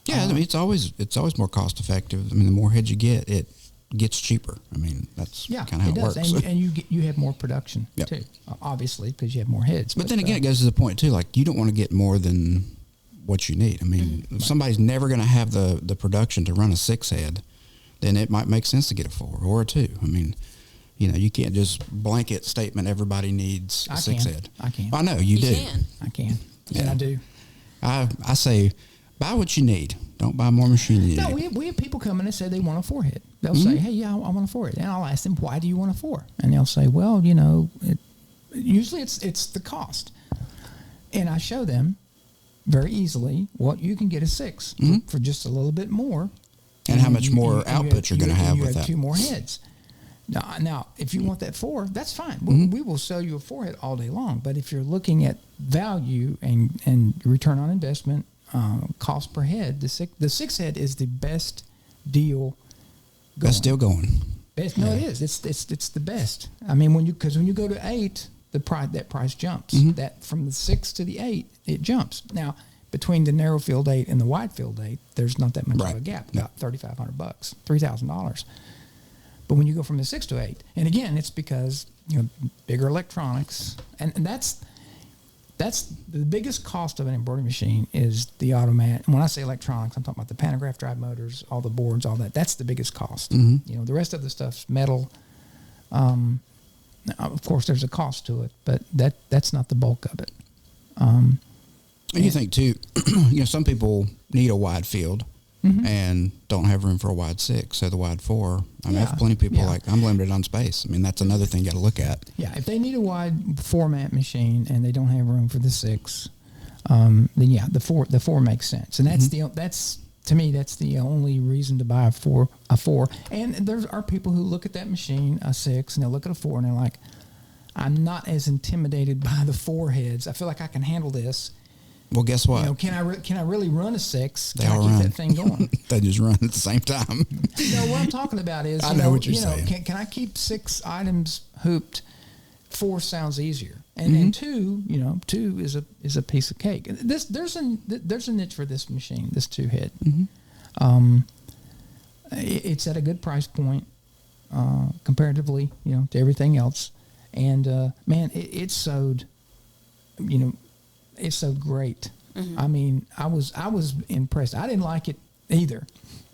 Yeah, I mean, it's always more cost effective. I mean, the more heads you get, it gets cheaper. I mean, that's kind of how it works. And you have more production too, obviously, because you have more heads. But then again, it goes to the point too. Like, you don't want to get more than what you need. I mean, if somebody's never going to have the production to run a 6-head, then it might make sense to get a 4 or a 2. I mean, you can't just blanket statement everybody needs a 6-head. I can. I know you do. I can. Yeah. And I do. I say, buy what you need. Don't buy more machine than you need. No, we have people come in and say they want a 4-head. They'll say, hey, I want a 4-head. And I'll ask them, why do you want a 4? And they'll say, well, usually it's the cost. And I show them very easily what you can get a 6 for just a little bit more. And how much more output you're going to have with that. 2 more heads. Now, if you want that 4, that's fine. We will sell you a 4-head all day long. But if you're looking at value and return on investment, cost per head, the 6-head is the best deal going. That's still going. It is. It's the best. I mean, when you go to 8, that price jumps. That from the 6 to the 8, it jumps. Now, between the narrow field 8 and the wide field 8, there's not that much of a gap, about $3,500, $3,000. But when you go from the 6 to 8, and again, it's because bigger electronics, and that's the biggest cost of an embroidery machine is the automatic. And when I say electronics, I'm talking about the pantograph drive motors, all the boards, all that. That's the biggest cost. The rest of the stuff's metal. Of course, there's a cost to it, but that's not the bulk of it. And you think too, some people need a wide field and don't have room for a wide 6, so the wide 4. I mean, I have plenty of people like, I'm limited on space. I mean, that's another thing you got to look at. Yeah, if they need a wide format machine and they don't have room for the 6, then the 4 makes sense. And that's to me, that's the only reason to buy a 4. And there are people who look at that machine, a 6, and they'll look at a 4 and they're like, I'm not as intimidated by the 4 heads. I feel like I can handle this. Well, guess what? You know, can I really run a 6? They Can I all keep run. that thing going? They just run at the same time. No, what I'm talking about is, I know what you're saying. Can I keep 6 items hooped? 4 sounds easier, and 2, 2 is a piece of cake. There's a niche for this machine, this 2-head. It's at a good price point comparatively, to everything else, and man, it sewed, it sewed great. I mean, I was impressed. I didn't like it either.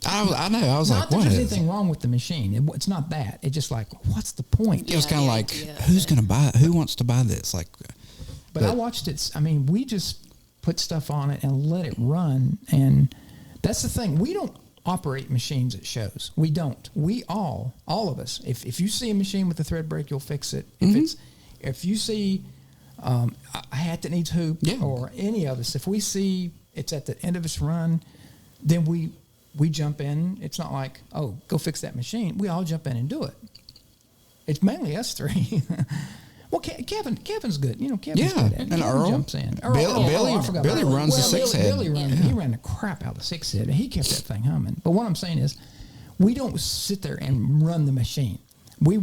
I know. I was Not like, that what there's is anything wrong with the machine. It's not that. It's just like, what's the point? It was Yeah, kind of the like, idea of who's it. going to buy it? Who wants to buy this? Like, But I watched it. I mean, we just put stuff on it and let it run. And that's the thing. We don't operate machines at shows. We don't. We all of us. If you see a machine with a thread break, you'll fix it. If you see a hat that needs hoop, or any of us, if we see it's at the end of its run, then we jump in. It's not like, oh, go fix that machine. We all jump in and do it. It's mainly us 3. Well, Kevin's good. Kevin's good at it. And Earl jumps in. Billy runs the 6-head. He ran the crap out of the 6-head. He kept that thing humming. But what I'm saying is, we don't sit there and run the machine. We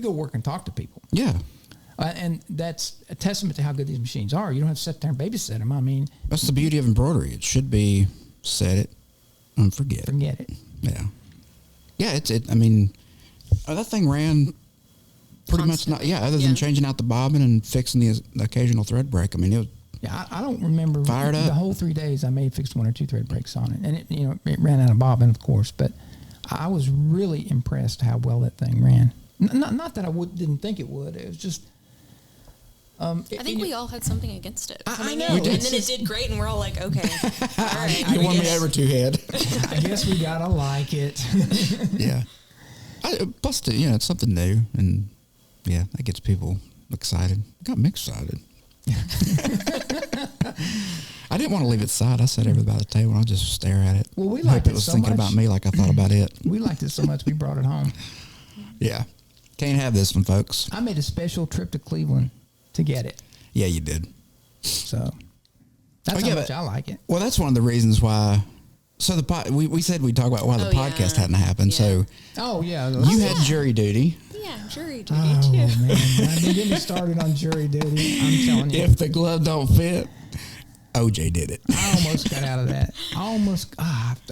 go work and talk to people. Yeah. And that's a testament to how good these machines are. You don't have to sit there and babysit them. I mean, That's the beauty of embroidery. It should be set it and forget it. Yeah. Yeah, I mean, that thing ran pretty much not, other than changing out the bobbin and fixing the occasional thread break. I mean, it was... Yeah, I don't remember fired up. The whole 3 days. I may have fixed 1 or 2 thread breaks on it, and it ran out of bobbin, of course. But I was really impressed how well that thing ran. Not that I didn't think it would. It was just. I think we all had something against it. I know. And then it did great, and we're all like, okay, all right. You won me over 2-head. I guess we gotta like it. Yeah. Plus, it's something new, and that gets people excited. It got me excited. I didn't want to leave it aside. I sat over by the table and I just stare at it. Well, we hope liked it it was so thinking much. about me like I thought about it. We liked it so much we brought it home. Yeah. Can't have this one, folks. I made a special trip to Cleveland to get it. Yeah, you did. So that's how much I like it. Well, that's one of the reasons why. So we said we'd talk about why the podcast hadn't happened. Yeah. So you had jury duty. Yeah, jury duty Oh too. man, don't get me started on jury duty. I'm telling you. If the glove don't fit, OJ did it. I almost got out of that. I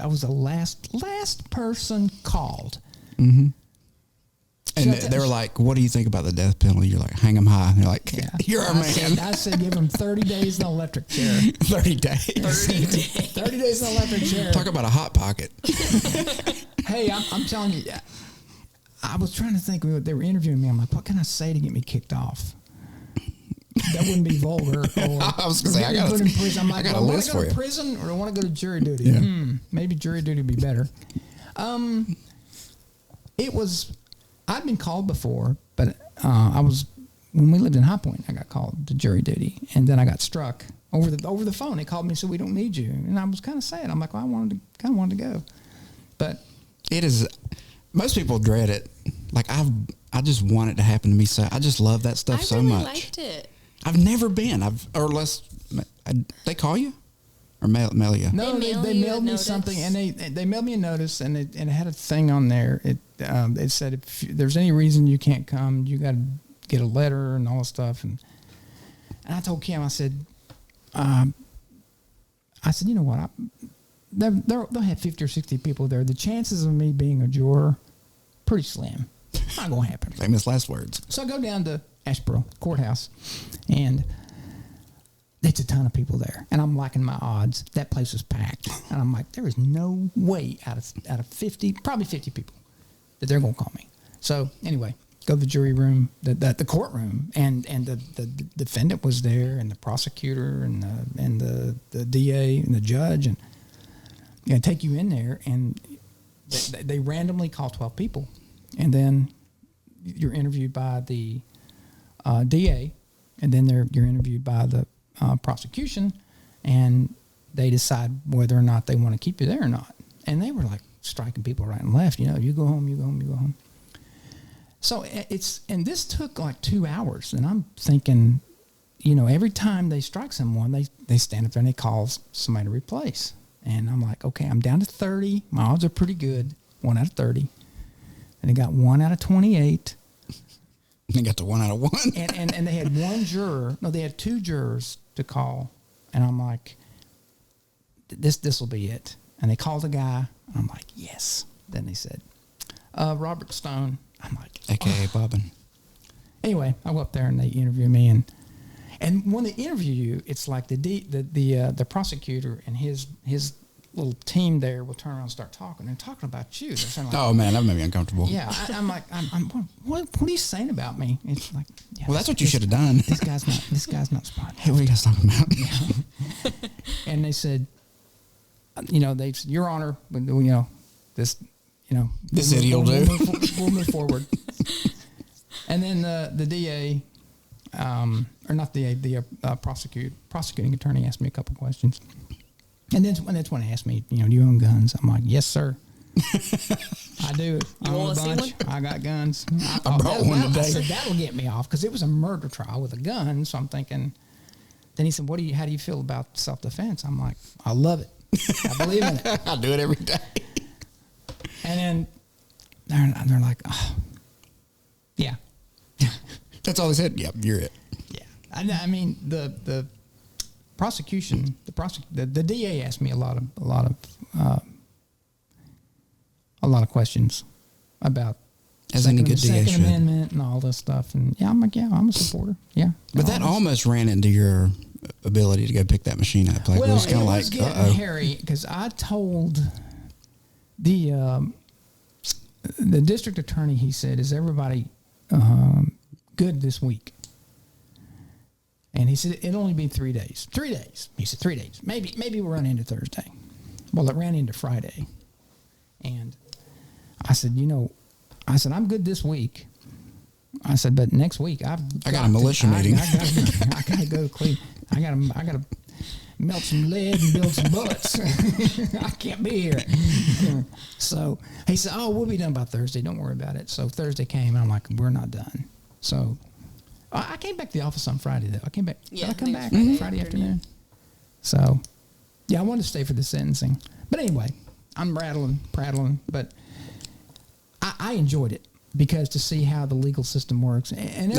was the last person called. Mm-hmm. And they were like, "What do you think about the death penalty?" You're like, "Hang them high." And they're like, "You're our man." I said, give him 30 days in an electric chair. 30 days. 30 days. 30 days in an electric chair. Talk about a hot pocket. Hey, I'm telling you, I was trying to think. They were interviewing me. I'm like, what can I say to get me kicked off? That wouldn't be vulgar. Or I was going to say, I got put in prison. I'm like, I got do a I want list to go for to you. prison or do I want to go to jury duty? Yeah. Maybe jury duty would be better. I'd been called before, but when we lived in High Point, I got called to jury duty, and then I got struck over the phone. They called me and said, "We don't need you," and I was kind of sad. I'm like, well, I kind of wanted to go, but It is. Most people dread it. Like I just want it to happen to me. So I just love that stuff so much. I liked it. I've never been. They call you or mail you. no, they mailed me something, and they mailed me a notice, and it had a thing on there. It said if there's any reason you can't come, you got to get a letter and all this stuff. And I told Kim, I said, you know what? They'll have 50 or 60 people there. The chances of me being a juror, pretty slim. Not going to happen. Famous last words. So I go down to Asheboro Courthouse, and it's a ton of people there. And I'm liking my odds. That place was packed. And I'm like, there is no way out of 50, probably 50 people, that they're going to call me. So anyway, go to the jury room, the courtroom, and the defendant was there, and the prosecutor, and the DA, and the judge, and take you in there, and they randomly call 12 people, and then you're interviewed by the DA, and then you're interviewed by the prosecution, and they decide whether or not they want to keep you there or not. And they were like striking people right and left. You go home, you go home, you go home. So and this took like 2 hours, and I'm thinking, every time they strike someone, they stand up there and they call somebody to replace. And I'm like, okay, I'm down to 30. My odds are pretty good. 1 out of 30. And they got 1 out of 28. They got to 1 out of 1. and they had one juror. No, they had 2 jurors to call. And I'm like, this will be it. And they called the guy. And I'm like, yes. Then they said, Robert Stone. I'm like, AKA Bobbin. Anyway, I go up there and they interview me, and when they interview you, it's like the prosecutor and his little team there will turn around and start talking. They're talking about you. They're saying like, Oh man, that made me uncomfortable. yeah, I'm like, what are you saying about me? It's like, yeah, Well, that's what you should have done. This guy's not smart. Hey, what are you guys talking about? Yeah. And they said, they said, Your Honor, this idiot will do. We'll move forward. And then the DA, or not the DA, the prosecuting attorney asked me a couple questions. And then that's when they asked me, do you own guns? I'm like, yes, sir. I do. I own a bunch. I got guns. I brought one today. I said, that'll get me off, because it was a murder trial with a gun. So I'm thinking, then he said, how do you feel about self-defense? I'm like, I love it. I believe in it. I do it every day. And then they're like, oh, yeah. That's all they said. Yep, you're it. Yeah. I mean, the prosecution, the DA asked me a lot of questions about as any good DA Second should. Amendment and all this stuff. And I'm a supporter. Yeah. But that almost ran into your ability to go pick that machine up. Like, well, it was kind of like, getting hairy, because I told the district attorney, he said, is everybody good this week? And he said, it'll only be 3 days. 3 days. He said, 3 days. Maybe we'll run into Thursday. Well, it ran into Friday. And I said, I'm good this week. I said, but next week I got a militia meeting. I got to go to Cleveland. I got to melt some lead and build some bullets. I can't be here. So he said, we'll be done by Thursday. Don't worry about it. So Thursday came, and I'm like, we're not done. So I came back to the office on Friday, though. I came back. Yeah, did I come back Friday Friday afternoon? So, yeah, I wanted to stay for the sentencing. But anyway, I'm prattling, but I enjoyed it, because to see how the legal system works. And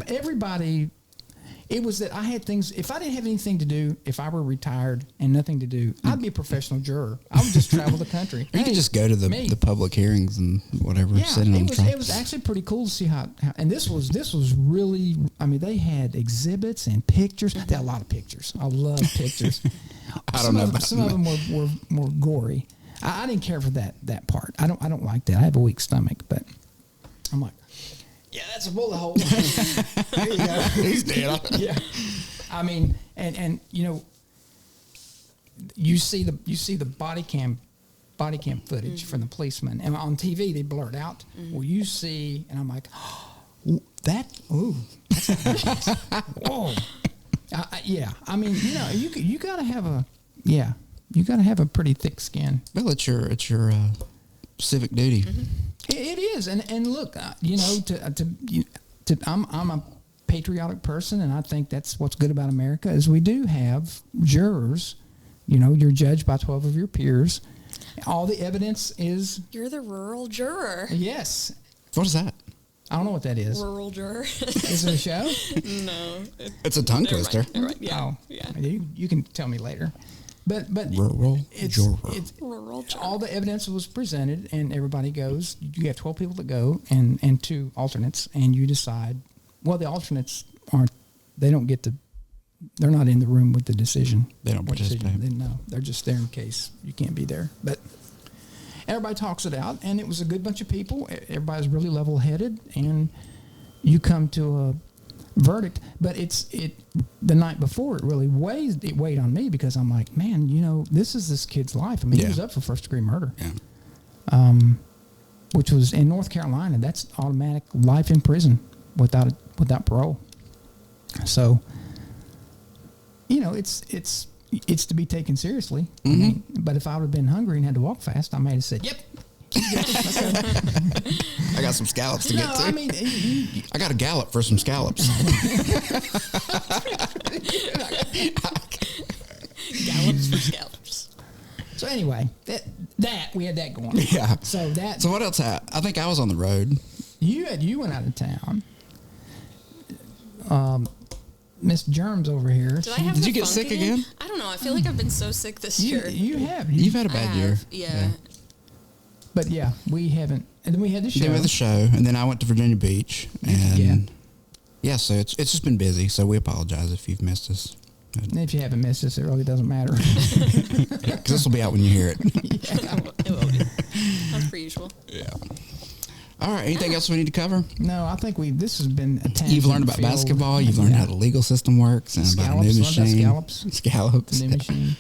everybody, it was that I had things, if I didn't have anything to do, if I were retired and nothing to do, I'd be a professional juror. I would just travel the country. You could just go to the public hearings and whatever, sitting on the trial. It was actually pretty cool to see how and this was really, I mean, they had exhibits and pictures. They had a lot of pictures. I love pictures. Some of them were more gory. I didn't care for that part. I don't like that. I have a weak stomach, but I'm like, yeah, that's a bullet hole. There you go. He's dead. Yeah. I mean, and you see the body cam footage from the policeman, and on TV they blur it out. Well, you see, and I'm like, that's whoa. Yeah. I mean, you gotta have a pretty thick skin. Well, it's your civic duty. Mm-hmm. It is, and look, I'm a patriotic person, and I think that's what's good about America is we do have jurors. You're judged by 12 of your peers. All the evidence is You're the rural juror. yes. What is that? I don't know what that is. Rural juror. Is it a show? No. It's a tongue twister. Right. Yeah. Oh, yeah. You can tell me later. But Rural juror. It's Rural juror. all the evidence was presented, and everybody goes. You have 12 people that go, and 2 alternates, and you decide. Well, the alternates aren't. They don't get to. They're not in the room with the decision. They don't participate. No, they're just there in case you can't be there. But everybody talks it out, and it was a good bunch of people. Everybody's really level-headed, and you come to a verdict. But the night before, it really weighed on me, because I'm like, man, this is this kid's life. I mean, he was up for first-degree murder. Yeah. Which was in North Carolina. That's automatic life in prison without parole. So, it's to be taken seriously. Mm-hmm. I mean, but if I would have been hungry and had to walk fast, I might have said, "Yep." I got some scallops to get to. I mean, I got a gallop for some scallops. Gallops for scallops. so anyway, that we had that going. Yeah. So So what else? I think I was on the road. you went out of town. Miss Germs over here. Did you get sick again? I don't know. I feel like I've been so sick this year. You have. You've had a bad year. Yeah. But yeah, we haven't. And then we had the show. Then we had the show, and then I went to Virginia Beach, and so it's just been busy. So we apologize if you've missed us. And if you haven't missed us, it really doesn't matter. Because this will be out when you hear it. It will be. That's per usual. Yeah. All right. Anything else we need to cover? No, I think this has been a tangent. You've learned about field. basketball. You've learned how the legal system works, and about a new machine. Scallops. The new machine.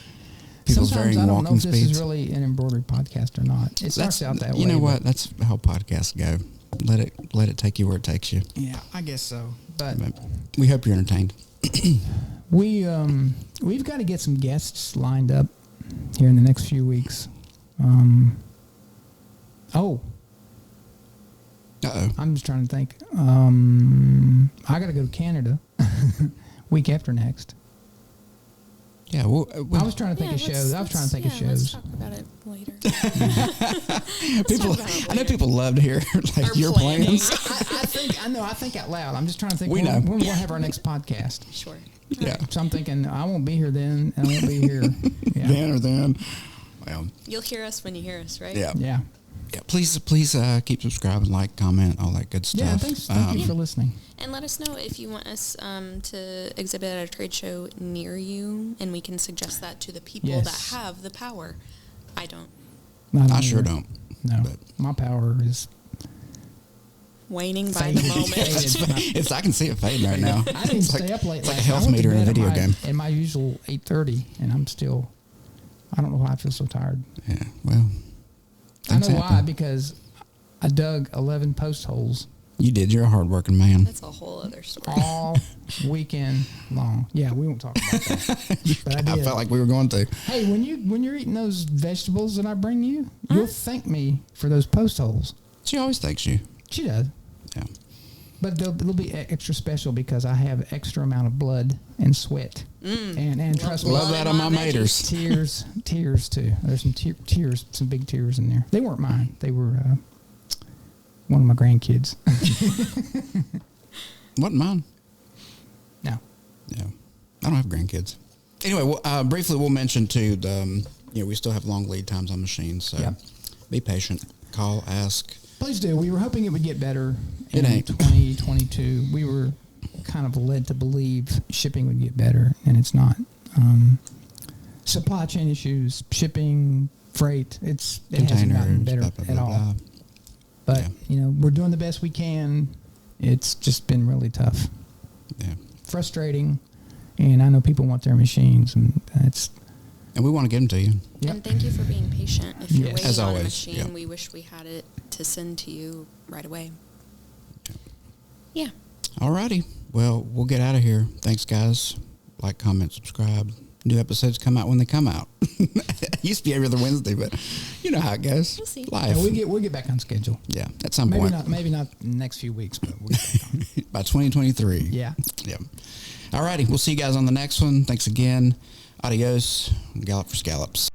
People's Sometimes varying I don't know walking if this speeds. is really an embroidered podcast or not. It starts out that way. You know what? That's how podcasts go. Let it take you where it takes you. Yeah, I guess so. But we hope you're entertained. we've got to get some guests lined up here in the next few weeks. Uh-oh. I'm just trying to think. I got to go to Canada week after next. Yeah, I was trying to think of shows. I was trying to think of shows. Let's talk about it later. I know people love to hear like your plans. I think out loud. I'm just trying to think We know. when we'll have our next podcast. Sure. Yeah. So I'm thinking I won't be here then, and I won't be here. Yeah. Then or then. Well, You'll hear us when you hear us, right? yeah. Yeah. Yeah, please keep subscribing, like, comment, all that good stuff. Yeah. Thank you for listening. And let us know if you want us to exhibit at a trade show near you, and we can suggest that to the people Yes. that have the power. I don't. I sure don't. No, But my power is Waning by the moment. I can see it fading right now. I didn't stay up late. It's like a last night. health I went to meter in a bed at video my- game. At my usual 8:30, and I'm still. I don't know why I feel so tired. Yeah, well, I know things why, happen. because I dug 11 post holes You did. You're a hardworking man. That's a whole other story. all weekend long. Yeah, we won't talk about that. But I did. I felt like we were going to. Hey, when you're eating those vegetables that I bring you, you'll thank me for those post holes. She always thanks you. She does. Yeah. But they'll be extra special because I have extra amount of blood and sweat. And trust me, Love that on my maters. tears too. There's some tears, some big tears in there. They weren't mine. They were one of my grandkids. Wasn't mine. No. Yeah. I don't have grandkids. Anyway, briefly we'll mention too, we still have long lead times on machines, so Yep. be patient. Call, ask. Please do. We were hoping it would get better It in ain't. 2022. We were kind of led to believe shipping would get better, and it's not. Supply chain issues, shipping, freight, it hasn't gotten better blah, blah, at blah, all. blah. But, Yeah. we're doing the best we can. It's just been really tough. Yeah. Frustrating, and I know people want their machines, and And we want to get them to you. Yep. And thank you for being patient. If you're Yes. waiting As on always, a machine, yeah. we wish we had it to send to you right away. Yeah. Alrighty. Well, we'll get out of here. Thanks, guys. Like, comment, subscribe. New episodes come out when they come out. It used to be every other Wednesday, but you know how it goes. We'll see. Life. Yeah, we'll get back on schedule. Yeah, at some Maybe point. not in the next few weeks, but we'll get back on. By 2023. Yeah. Yeah. Alrighty. We'll see you guys on the next one. Thanks again. Adios. Gallop for scallops.